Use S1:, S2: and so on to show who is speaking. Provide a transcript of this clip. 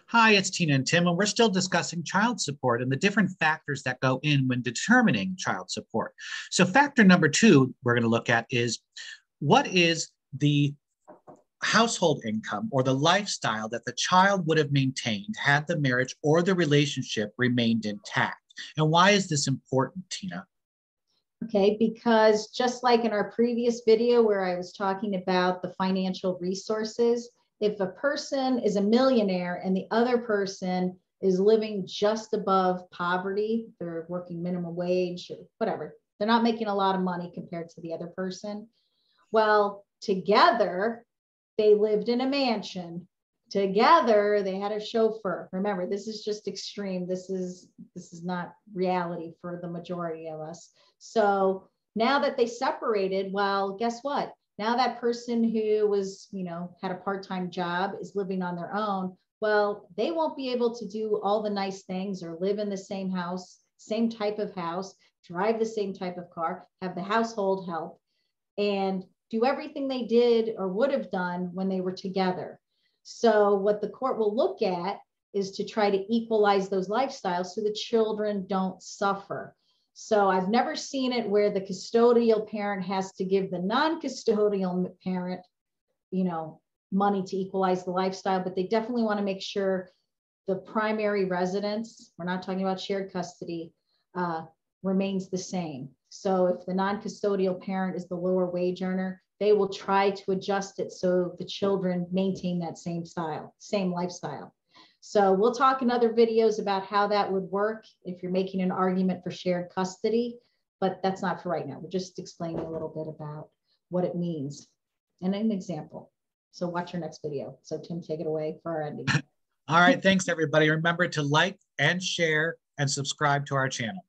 S1: Hi, it's Tina and Tim, and we're still discussing child support and the different factors that go in when determining child support. So, factor number two we're going to look at is what is the household income or the lifestyle that the child would have maintained had the marriage or the relationship remained intact? And why is this important, Tina?
S2: Okay, because just like in our previous video where I was talking about the financial resources, if a person is a millionaire and the other person is living just above poverty, they're working minimum wage or whatever, they're not making a lot of money compared to the other person. Well, together, they lived in a mansion. Together, they had a chauffeur. Remember, this is just extreme. This is not reality for the majority of us. So now that they separated, well, guess what? Now that person who was, had a part-time job is living on their own. Well, they won't be able to do all the nice things or live in the same house, same type of house, drive the same type of car, have the household help, and do everything they did or would have done when they were together. So what the court will look at is to try to equalize those lifestyles so the children don't suffer. So I've never seen it where the custodial parent has to give the non-custodial parent, money to equalize the lifestyle, but they definitely want to make sure the primary residence, we're not talking about shared custody, remains the same. So if the non-custodial parent is the lower wage earner, they will try to adjust it so the children maintain that same lifestyle. So we'll talk in other videos about how that would work if you're making an argument for shared custody, but that's not for right now. We're just explaining a little bit about what it means and an example. So watch our next video. So Tim, take it away for our ending.
S1: All right, thanks everybody. Remember to like and share and subscribe to our channel.